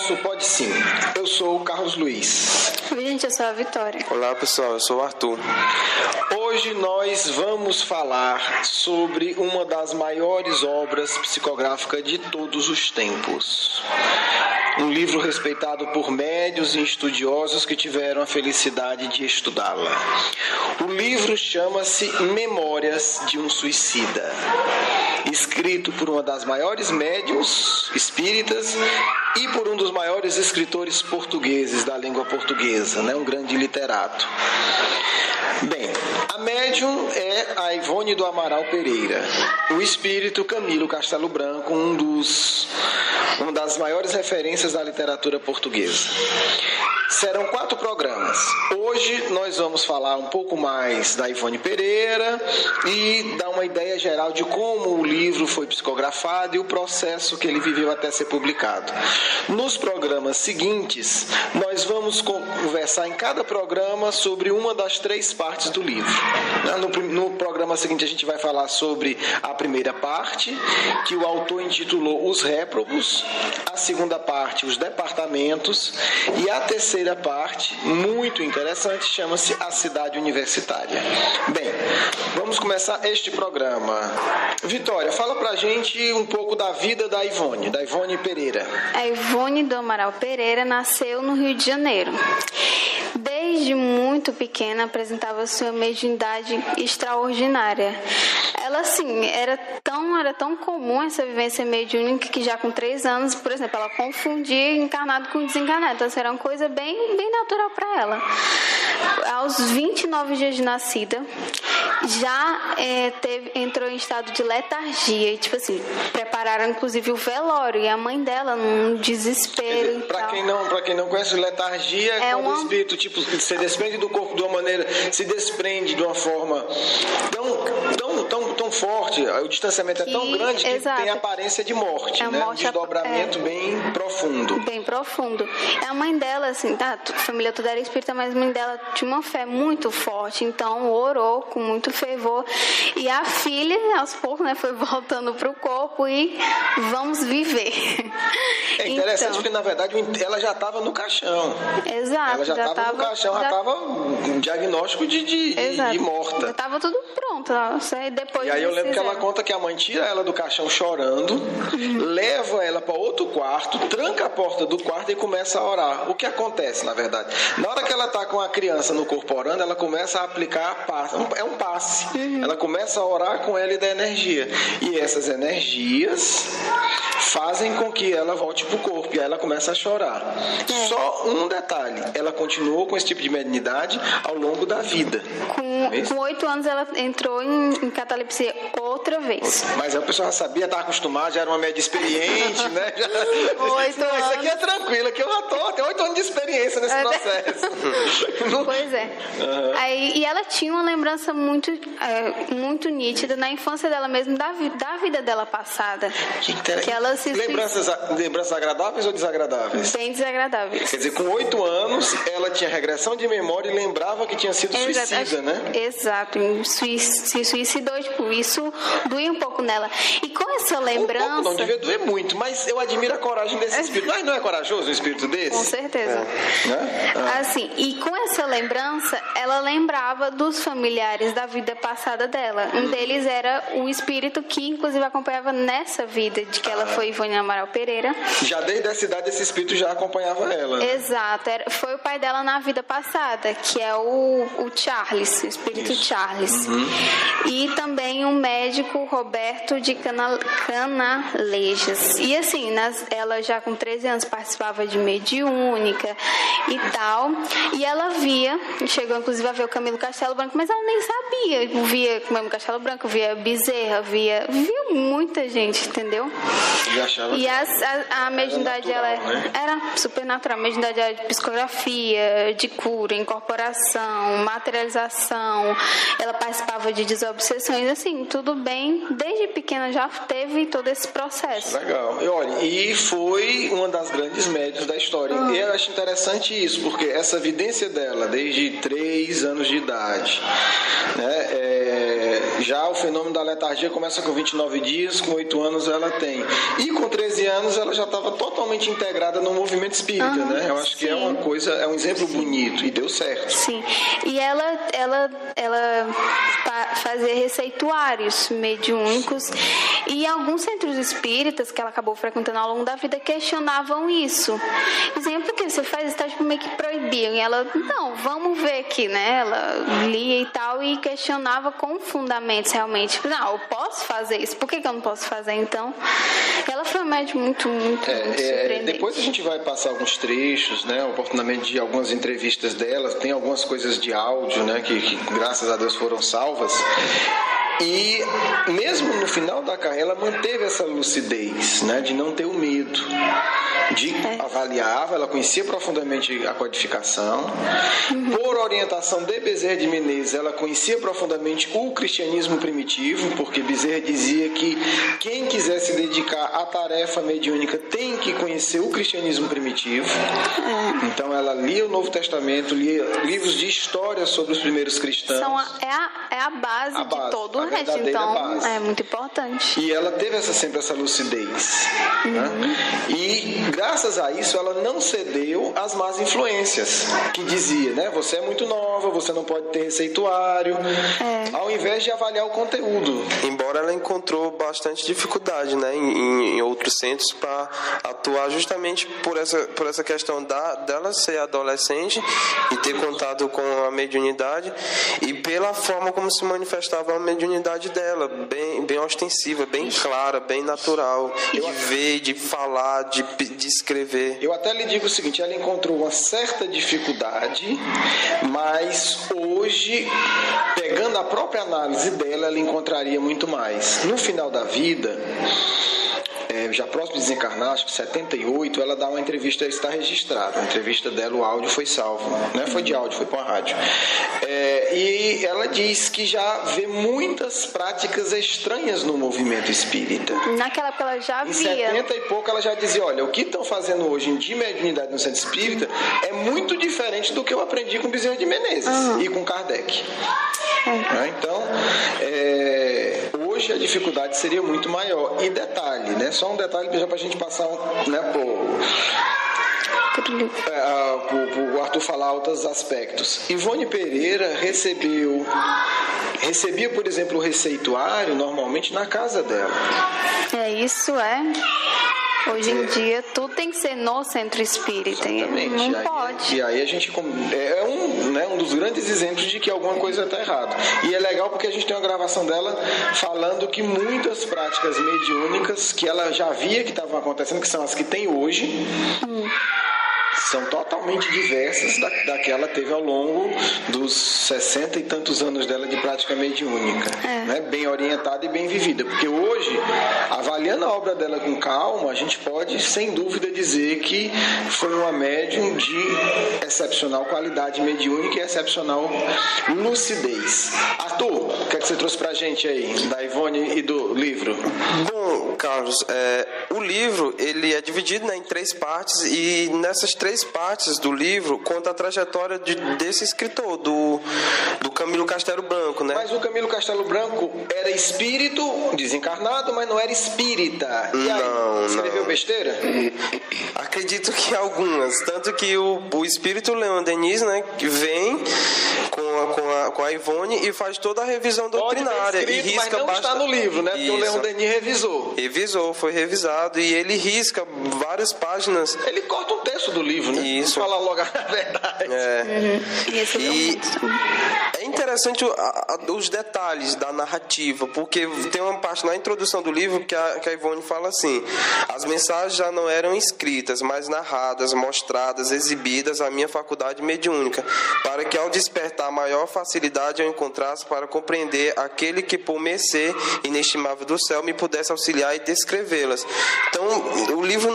nosso Pode Sim. Eu sou o Carlos Luiz. Oi, gente, eu sou a Vitória. Olá, pessoal, eu sou o Arthur. Hoje nós vamos falar sobre uma das maiores obras psicográficas de todos os tempos. Um livro respeitado por médiuns e estudiosos que tiveram a felicidade de estudá-la. O livro chama-se Memórias de um Suicida, escrito por uma das maiores médiuns espíritas e por um dos maiores escritores portugueses da língua portuguesa, um grande literato. Bem, a médium é a Ivone do Amaral Pereira, o espírito Camilo Castelo Branco, uma das maiores referências da literatura portuguesa. Serão 4 programas. Hoje nós vamos falar um pouco mais da Ivone Pereira e dar uma ideia geral de como o livro foi psicografado e o processo que ele viveu até ser publicado. Nos programas seguintes, nós vamos conversar em cada programa sobre uma das 3 partes do livro. No programa seguinte a gente vai falar sobre a primeira parte, que o autor intitulou Os Réprobos, a segunda parte, Os Departamentos, e a terceira parte, muito interessante, chama-se A Cidade Universitária. Bem, vamos começar este programa. Vitória, fala pra gente um pouco da vida da Ivone Pereira. A Ivone do Amaral Pereira nasceu no Rio de Janeiro. Desde muito pequena apresentava sua mediunidade extraordinária. Ela, assim, era tão comum essa vivência mediúnica que já com 3 anos, por exemplo, ela confundia encarnado com desencarnado. Então, isso era uma coisa bem natural para ela. Aos 29 dias de nascida, já entrou em estado de letargia. E, tipo assim, prepararam inclusive o velório. E a mãe dela, num desespero. Para quem não conhece, letargia é quando o espírito se desprende do corpo de uma maneira, se desprende de uma forma tão forte, o distanciamento é tão grande que tem a aparência de morte, um desdobramento bem profundo. Bem profundo. A mãe dela, assim, a família toda era espírita, mas a mãe dela tinha uma fé muito forte, então orou com muito fervor. E a filha, aos poucos, foi voltando para o corpo e vamos viver. É interessante porque, na verdade, ela já estava no caixão. Exato. Ela já estava no caixão, já estava um diagnóstico de morta. Já estava tudo pronto. Depois e aí eu lembro que ela conta que a mãe tira ela do caixão chorando, leva ela para outro quarto, tranca a porta do quarto e começa a orar. O que acontece, na verdade? Na hora que ela está com a criança no corpo orando, ela começa a aplicar passe. É um passe. Ela começa a orar com ela e da energia. E essas energias fazem com que ela volte pro corpo e aí ela começa a chorar. Só um detalhe, ela continuou com esse tipo de mediunidade ao longo da vida. Com 8 anos ela entrou em catalepsia outra vez. Mas a pessoa já sabia, estava acostumada, já era uma média experiente, né? 8 anos. Isso aqui é tranquilo, aqui eu já tenho 8 anos de experiência nesse processo. Pois é. E ela tinha uma lembrança muito nítida na infância dela mesmo, da vida dela passada. Que ela se lembranças agradáveis ou desagradáveis? Bem desagradáveis. Quer dizer, com 8 anos, ela tinha regressão de memória e lembrava que tinha sido suicida, né? Exato. Se suicidou, isso doía um pouco nela. E com essa lembrança... Não devia doer muito, mas eu admiro a coragem desse espírito. Mas não é corajoso um espírito desse? Com certeza. Assim, e com essa lembrança, ela lembrava dos familiares da vida passada dela. Um deles era o espírito que, inclusive, acompanhava nessa vida de que ela foi Ivone Amaral Pereira. Já desde essa idade, esse espírito já acompanhava ela. Exato. Foi o pai dela na vida passada, que é o Charles, o espírito Charles. E também o médico Roberto de Canalejas. E assim, ela já com 13 anos participava de mediúnica e tal. E ela chegou inclusive a ver o Camilo Castelo Branco, mas ela nem sabia. Via Camilo Castelo Branco, via Bezerra, via muita gente, entendeu? E a mediunidade dela era super natural. A mediunidade era de psicografia, de cura, incorporação, materialização. Ela participava de desobsessões, assim, tudo bem. Desde pequena já teve todo esse processo. Legal. E olha, e foi uma das grandes médiuns da história. E eu acho interessante isso, porque essa evidência dela, desde 3 anos de idade, né, já o fenômeno da letargia começa com 29 dias, com 8 anos ela tem. E com 13 anos ela já estava totalmente integrada no movimento espírita, né? Eu acho que é uma coisa, é um exemplo bonito e deu certo. Sim. E ela fazia receituários mediúnicos e alguns centros espíritas que ela acabou frequentando ao longo da vida questionavam isso. Diziam, por que você faz isso? Tá, tipo, meio que proibiam. E ela, não, vamos ver aqui, né? Ela lia e tal e questionava com fundamentos realmente. Não, eu posso fazer isso, por que eu não posso fazer então? Ela foi uma médium muito surpreendente. Depois a gente vai passar alguns trechos, né? Oportunamente de algumas entrevistas dela, tem algumas coisas de áudio, né? Que graças a Deus foram salvas. E mesmo no final da carreira, ela manteve essa lucidez, né, de não ter o medo, de avaliava, ela conhecia profundamente a codificação. Por orientação de Bezerra de Menezes, ela conhecia profundamente o cristianismo primitivo, porque Bezerra dizia que quem quiser se dedicar à tarefa mediúnica tem que conhecer o cristianismo primitivo. Então ela lia o Novo Testamento, lia livros de história sobre os primeiros cristãos. É a base de todo o resto, então base. É muito importante. E ela teve sempre essa lucidez. Né? E graças a isso ela não cedeu às más influências, que dizia, né, você é muito nova, você não pode ter receituário, ao invés de avaliar o conteúdo. Embora ela encontrou bastante dificuldade, né, em outros centros para atuar justamente por essa questão dela ser adolescente e ter contato com a mediunidade e pela forma como se manifestava a mediunidade dela, bem ostensiva, bem clara, bem natural, de ver, de falar, de escrever. Eu até lhe digo o seguinte, ela encontrou uma certa dificuldade, mas hoje, pegando a própria análise dela, ela encontraria muito mais. No final da vida, já próximo de desencarnar, acho que 78, ela dá uma entrevista, está registrada, a entrevista dela, o áudio foi salvo, não foi de áudio, foi para uma rádio, e ela diz que já vê muitas práticas estranhas no movimento espírita. Naquela época ela já via. Em 70 e pouco ela já dizia, olha, o que estão fazendo hoje de mediunidade no centro espírita é muito diferente do que eu aprendi com Bezerra de Menezes e com Kardec. Então, hoje a dificuldade seria muito maior. E detalhe, né? Só um detalhe para a gente passar, né, o Arthur falar outros aspectos. Ivone Pereira recebia, por exemplo, o receituário normalmente na casa dela. Hoje em dia tudo tem que ser no centro espírita. Exatamente. Não pode. E aí a gente um dos grandes exemplos de que alguma coisa está errada. E é legal porque a gente tem uma gravação dela falando que muitas práticas mediúnicas que ela já via que estavam acontecendo, que são as que tem hoje, são totalmente diversas da que ela teve ao longo dos 60 e tantos anos dela de prática mediúnica, né? Bem orientada e bem vivida, porque hoje, avaliando a obra dela com calma, a gente pode sem dúvida dizer que foi uma médium de excepcional qualidade mediúnica e excepcional lucidez. Arthur, o que é que você trouxe pra gente aí, da Ivone e do livro? Bom, Carlos, o livro ele é dividido, né, em 3 partes e nessas 3 partes do livro conta a trajetória desse escritor, do Camilo Castelo Branco, né? Mas o Camilo Castelo Branco era espírito desencarnado, mas não era espírita. E aí, escreveu besteira? Acredito que algumas. Tanto que o espírito Leon Denis, né, que vem com a Ivone e faz toda a revisão doutrinária. Escrito, e risca, mas não está no livro, né? Porque o Leon Denis revisou. Foi revisado e ele risca várias páginas. Ele corta um terço do livro, né? Isso. Vamos falar logo a verdade. E é interessante os detalhes da narrativa, porque tem uma parte na introdução do livro que a Ivone fala assim: as mensagens já não eram escritas, mas narradas, mostradas, exibidas à minha faculdade mediúnica, para que ao despertar maior maior facilidade ao encontrar-se para compreender aquele que, por mercê inestimável do céu, me pudesse auxiliar e descrevê-las. Então, o livro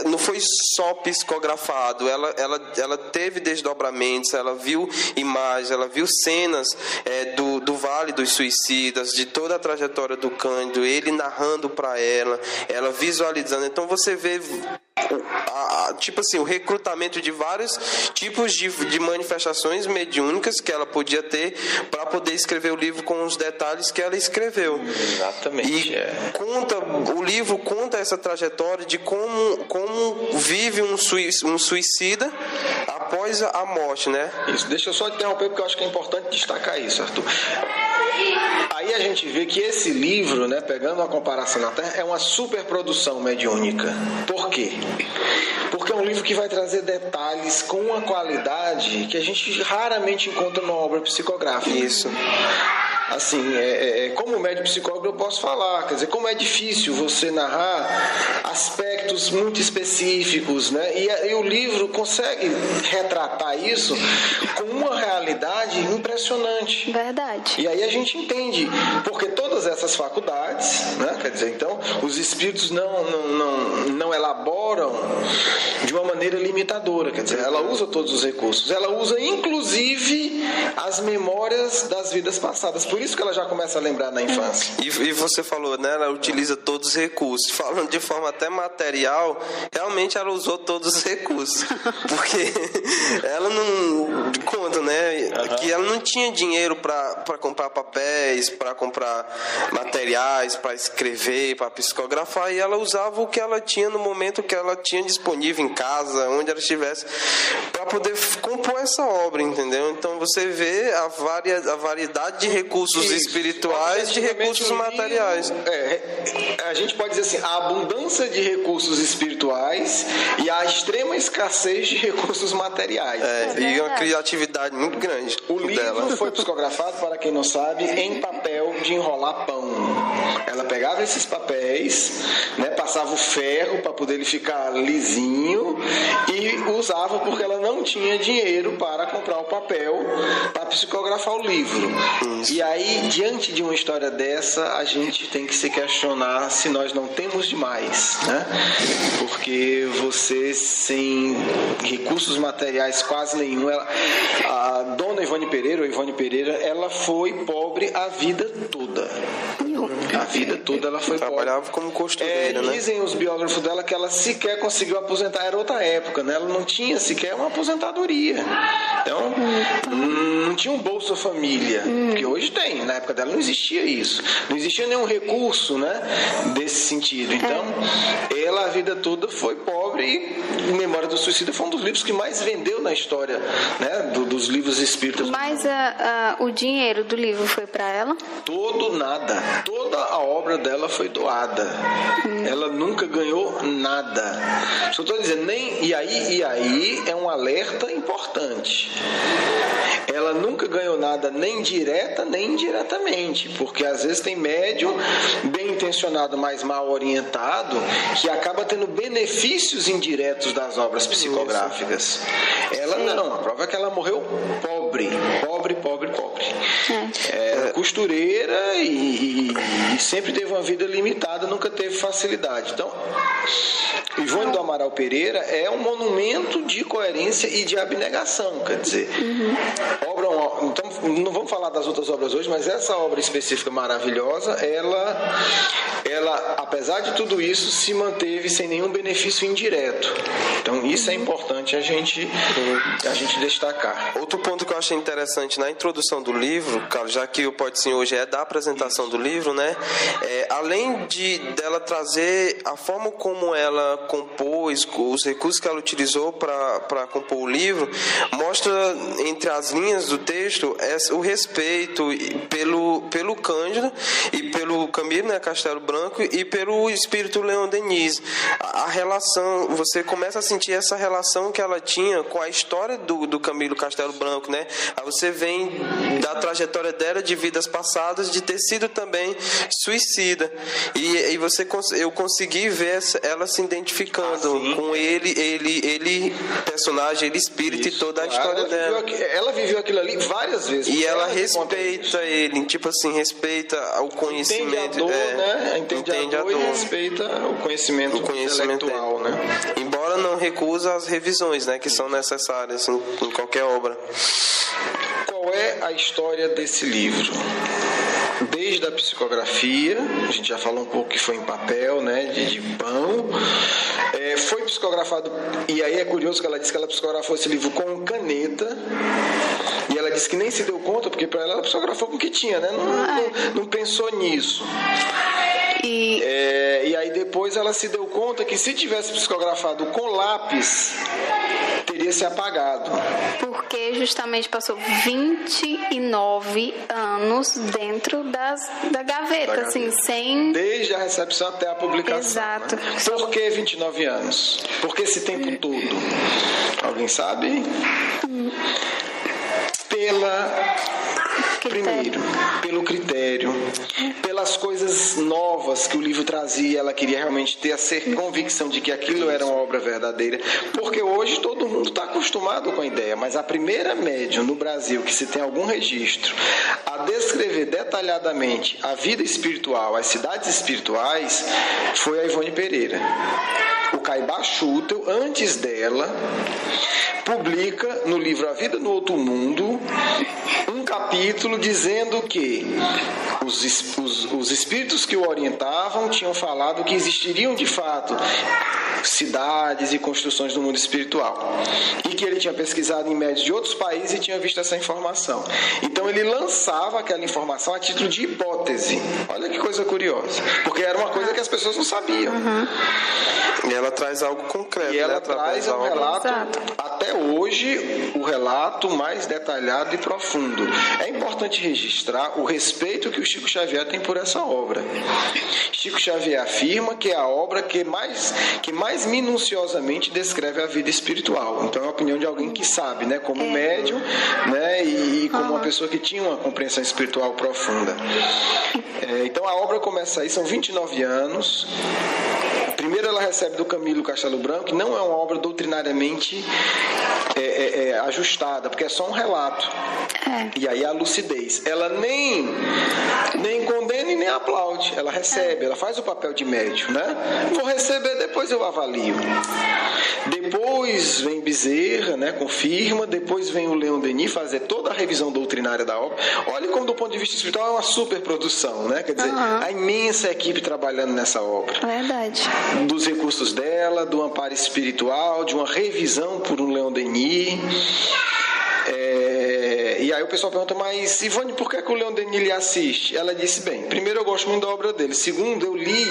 não foi só psicografado, ela teve desdobramentos, ela viu imagens, ela viu cenas do Vale dos Suicidas, de toda a trajetória do Cândido, ele narrando para ela visualizando. Então você vê tipo assim, o recrutamento de vários tipos de manifestações mediúnicas que ela podia ter para poder escrever o livro com os detalhes que ela escreveu. Exatamente. O livro conta essa trajetória de como vive um suicida após a morte, né? Isso, deixa eu só interromper porque eu acho que é importante destacar isso, Arthur. Aí a gente vê que esse livro, né, pegando uma comparação na Terra, é uma superprodução mediúnica. Por quê? Porque é um livro que vai trazer detalhes com uma qualidade que a gente raramente encontra numa obra psicográfica. Isso. Assim, como médico psicólogo eu posso falar, quer dizer, como é difícil você narrar aspectos muito específicos, né? E o livro consegue retratar isso com uma realidade impressionante. Verdade. E aí a gente entende, porque todas essas faculdades, né? Quer dizer, então, os espíritos não elaboram de uma maneira limitadora, quer dizer, ela usa todos os recursos, ela usa inclusive as memórias das vidas passadas. Por isso que ela já começa a lembrar na infância. E você falou, né? Ela utiliza todos os recursos. Falando de forma até material, realmente ela usou todos os recursos. Porque ela não... Conta, né? Que ela não tinha dinheiro para comprar papéis, para comprar materiais, para escrever, para psicografar. E ela usava o que ela tinha no momento que ela tinha disponível em casa, onde ela estivesse, para poder compor essa obra, entendeu? Então você vê a variedade de recursos espirituais e de recursos materiais. A gente pode dizer assim, a abundância de recursos espirituais e a extrema escassez de recursos materiais. E uma criatividade muito grande. O livro foi psicografado, para quem não sabe, em papel de enrolar pão. Ela pegava esses papéis, né, passava o ferro para poder ele ficar lisinho e usava porque ela não tinha dinheiro para comprar o papel para psicografar o livro. Isso. E aí, diante de uma história dessa, a gente tem que se questionar se nós não temos demais, né? Porque você, sem recursos materiais quase nenhum, a dona Ivone Pereira, ela foi pobre a vida toda. A vida toda ela foi trabalhava pobre. Como costureira, né? Dizem os biógrafos dela que ela sequer conseguiu aposentar, era outra época, né? Ela não tinha sequer uma aposentadoria. Então, não tinha um Bolsa Família, que hoje tem. Na época dela não existia isso. Não existia nenhum recurso, né, desse sentido. Então, ela a vida toda foi pobre e Memória do Suicida foi um dos livros que mais vendeu na história, né, dos livros espíritas. Mas o dinheiro do livro foi para ela? Nada. Toda a obra dela foi doada. Ela nunca ganhou nada. Só estou dizendo, e aí é um alerta importante. Ela nunca ganhou nada, nem direta, nem indiretamente, porque às vezes tem médium bem intencionado, mas mal orientado, que acaba tendo benefícios indiretos das obras psicográficas. Ela não, a prova é que ela morreu pobre. Costureira e sempre teve uma vida limitada, nunca teve facilidade. Então, Ivone do Amaral Pereira é um monumento de coerência e de abnegação, quer dizer, então não vamos falar das outras obras hoje, mas essa obra específica maravilhosa, ela, apesar de tudo isso, se manteve sem nenhum benefício indireto. Então isso é importante a gente destacar. Outro ponto que eu achei interessante na introdução do livro, Carlos, já que o Pode Sim hoje é da apresentação do livro, né? Além dela trazer a forma como ela compôs, os recursos que ela utilizou para compor o livro, mostra entre as linhas do texto o respeito pelo Cândido e pelo Camilo, né, Castelo Branco, e pelo espírito Leon Denis. A relação, você começa a sentir essa relação que ela tinha com a história do Camilo Castelo Branco, né? Aí você vem da trajetória dela de vidas passadas, de ter sido também suicida. E eu consegui ver ela se identificando com ele personagem, ele espírito. Isso, e toda a história dela. Ela viveu aquilo ali várias vezes. E ela respeita ele, tipo assim, respeita o conhecimento. Entende a dor, né? Entende a dor e respeita o conhecimento intelectual, né? Embora não recusa as revisões, né, que são necessárias em qualquer obra. Qual é a história desse livro? Desde a psicografia, a gente já falou um pouco que foi em papel, né, de pão, foi psicografado, e aí é curioso que ela disse que ela psicografou esse livro com caneta, e ela disse que nem se deu conta, porque para ela psicografou com o que tinha, né, não pensou nisso. E aí depois ela se deu conta que se tivesse psicografado com lápis, teria se apagado. Porque justamente passou 29 anos dentro da gaveta, assim, sem... Desde a recepção até a publicação. Exato. Né? Por que 29 anos? Por que esse tempo todo? Alguém sabe? Primeiro, pelo critério, pelas coisas novas que o livro trazia, ela queria realmente ter a convicção de que aquilo era uma obra verdadeira, porque hoje todo mundo está acostumado com a ideia, mas a primeira médium no Brasil que se tem algum registro a descrever detalhadamente a vida espiritual, as cidades espirituais, foi a Ivone Pereira. O Caibá Schutel, antes dela, publica no livro A Vida no Outro Mundo um capítulo dizendo que os espíritos que o orientavam tinham falado que existiriam de fato cidades e construções do mundo espiritual, e que ele tinha pesquisado em médios de outros países e tinha visto essa informação. Então ele lançava aquela informação a título de hipótese. Olha que coisa curiosa, porque era uma coisa que as pessoas não sabiam. E ela traz algo concreto. E ela traz um relato, até hoje, o relato mais detalhado e profundo. É importante registrar o respeito que o Chico Xavier tem por essa obra. Chico Xavier afirma que é a obra que mais minuciosamente descreve a vida espiritual. Então é a opinião de alguém que sabe, né, como médium, né, e como uma pessoa que tinha uma compreensão espiritual profunda. Então a obra começa aí, são 29 anos. Primeiro ela recebe do Camilo Castelo Branco, que não é uma obra doutrinariamente ajustada, porque é só um relato. E aí a lucidez. Ela nem condena e nem aplaude. Ela recebe, ela faz o papel de médium, né? Vou receber, depois eu avalio. Depois vem Bezerra, né? Confirma. Depois vem o Leon Denis fazer toda a revisão doutrinária da obra. Olha como do ponto de vista espiritual é uma superprodução, né? Quer dizer, a imensa equipe trabalhando nessa obra. Verdade. Dos recursos dela, do amparo espiritual, de uma revisão por um Leon Denis. E aí o pessoal pergunta, mas Ivone, por que o Leon Denis lhe assiste? Ela disse, bem, primeiro eu gosto muito da obra dele, segundo eu li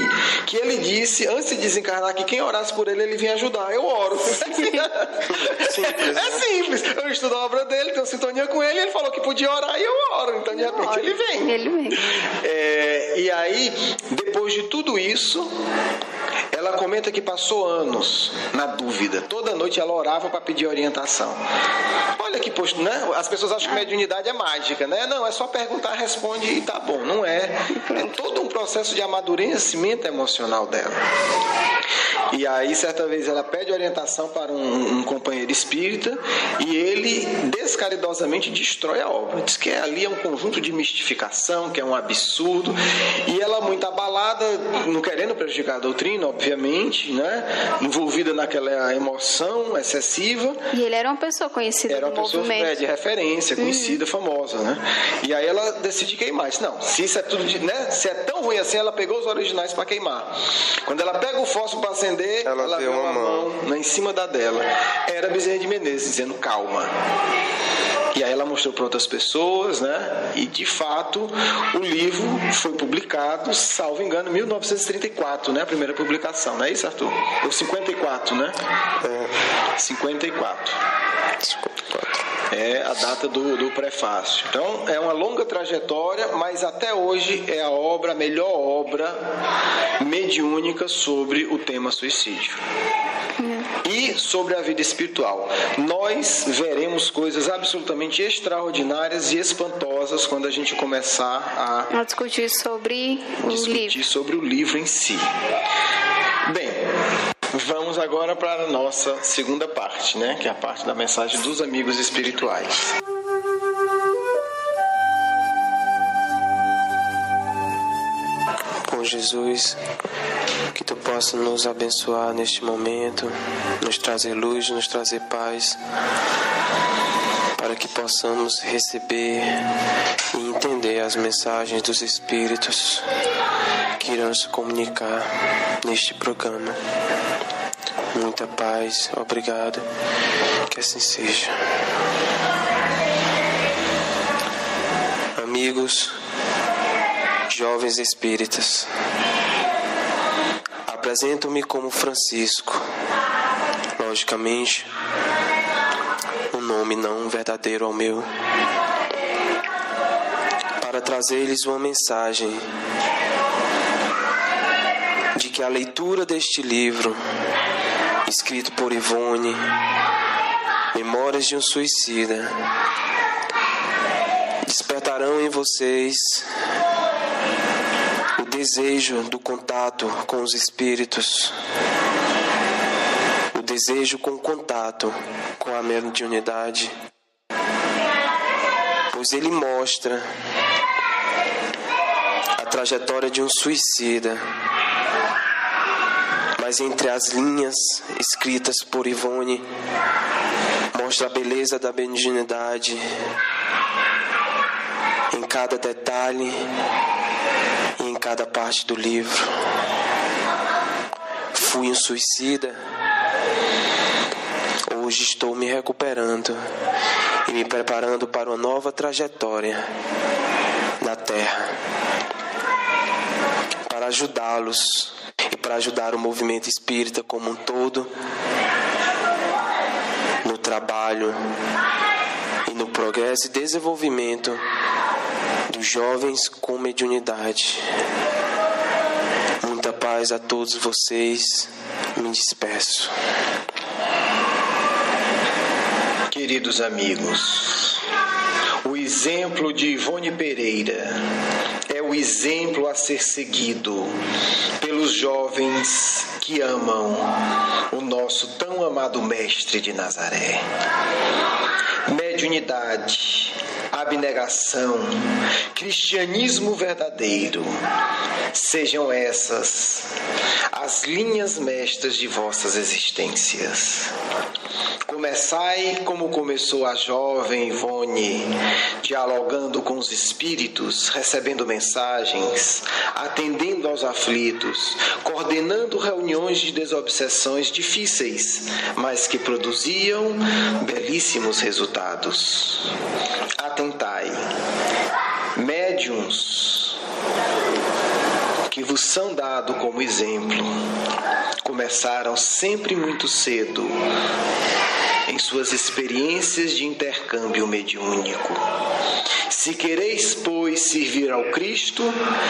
que ele disse, antes de desencarnar, que quem orasse por ele, ele vinha ajudar. Eu oro. É simples. Eu estudo a obra dele, tenho sintonia com ele, ele falou que podia orar e eu oro. Então de repente ele vem. E aí, depois de tudo isso, ela comenta que passou anos na dúvida. Toda noite ela orava para pedir orientação. Olha que posto, né? As pessoas acham que mediunidade é mágica, né? Não, é só perguntar, responde e tá bom. Não é. É todo um processo de amadurecimento emocional dela. E aí, certa vez, ela pede orientação para um companheiro espírita e ele descaridosamente destrói a obra. Diz que ali é um conjunto de mistificação, que é um absurdo. E ela, muito abalada, não querendo prejudicar a doutrina, obviamente, né? Envolvida naquela emoção excessiva. E ele era uma pessoa conhecida do movimento. De referência, conhecida, famosa, né? E aí ela decide queimar. Diz, não, se isso é tudo, né? Se é tão ruim assim, ela pegou os originais para queimar. Quando ela pega o fósforo para acender, ela vê uma mão em cima da dela. Era Bezerra de Menezes dizendo calma. E aí ela mostrou para outras pessoas, né? E de fato o livro foi publicado, salvo engano, em 1934, né? A primeira publicação, não é isso, Arthur? Ou 54, né? 54. é a data do prefácio. Então, é uma longa trajetória, mas até hoje é a melhor obra mediúnica sobre o tema suicídio. E sobre a vida espiritual. Nós veremos coisas absolutamente extraordinárias e espantosas quando a gente começar a discutir sobre o livro em si. Bem, vamos agora para a nossa segunda parte, né? Que é a parte da mensagem dos amigos espirituais. Bom Jesus, que Tu possa nos abençoar neste momento, nos trazer luz, nos trazer paz, para que possamos receber e entender as mensagens dos Espíritos que irão se comunicar neste programa. Muita paz, obrigado, que assim seja. Amigos, jovens espíritas, apresento-me como Francisco, logicamente, um nome não verdadeiro ao meu, para trazer-lhes uma mensagem de que a leitura deste livro, escrito por Ivone, Memórias de um Suicida, despertarão em vocês o desejo do contato com os espíritos, o desejo com contato com a mediunidade, pois ele mostra a trajetória de um suicida, mas entre as linhas escritas por Ivone, mostra a beleza da mediunidade em cada detalhe e em cada parte do livro. Fui um suicida, hoje estou me recuperando e me preparando para uma nova trajetória na Terra, para ajudá-los e para ajudar o movimento espírita como um todo, no trabalho e no progresso e desenvolvimento dos jovens com mediunidade. Muita paz a todos vocês, me despeço. Queridos amigos, o exemplo de Ivone Pereira é o exemplo a ser seguido pelos jovens que amam o nosso tão amado Mestre de Nazaré. Mediunidade, abnegação, cristianismo verdadeiro, sejam essas as linhas mestras de vossas existências. Começai como começou a jovem Ivone, dialogando com os espíritos, recebendo mensagens, atendendo aos aflitos, coordenando reuniões de desobsessões difíceis, mas que produziam belíssimos resultados. Atentai, médiuns que vos são dados como exemplo, começaram sempre muito cedo em suas experiências de intercâmbio mediúnico. Se quereis, pois, servir ao Cristo,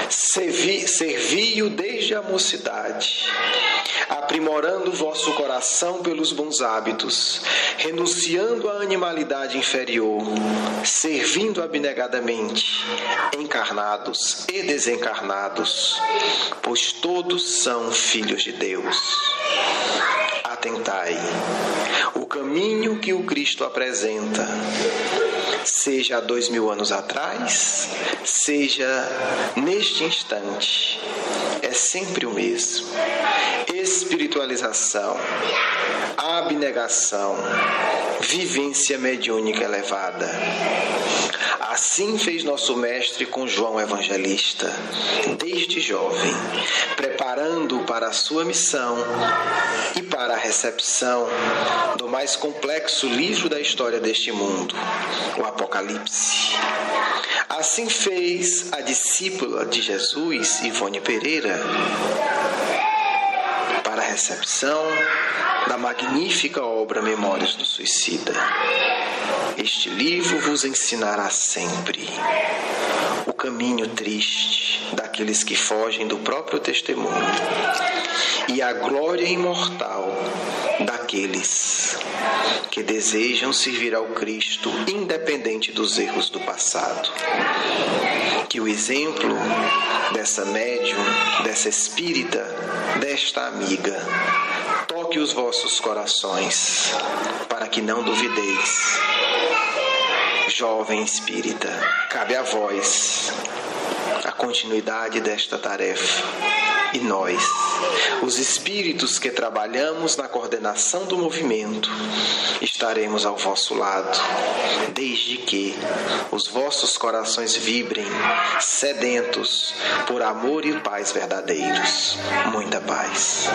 servi-o desde a mocidade, aprimorando o vosso coração pelos bons hábitos, renunciando à animalidade inferior, servindo abnegadamente, encarnados e desencarnados, pois todos são filhos de Deus. Atentai, o caminho que o Cristo apresenta, seja há 2000 anos atrás, seja neste instante, é sempre o mesmo. Espiritualização, abnegação, vivência mediúnica elevada. Assim fez nosso mestre com João Evangelista, desde jovem, preparando-o para a sua missão e para a recepção do mais complexo livro da história deste mundo, o Apocalipse. Assim fez a discípula de Jesus, Ivone Pereira, para a recepção da magnífica obra Memórias do Suicida. Este livro vos ensinará sempre o caminho triste daqueles que fogem do próprio testemunho e a glória imortal daqueles que desejam servir ao Cristo independente dos erros do passado. Que o exemplo dessa médium, dessa espírita, desta amiga, toque os vossos corações, para que não duvideis. Jovem espírita, cabe a vós a continuidade desta tarefa. E nós, os espíritos que trabalhamos na coordenação do movimento, estaremos ao vosso lado, desde que os vossos corações vibrem, sedentos por amor e paz verdadeiros. Muita paz.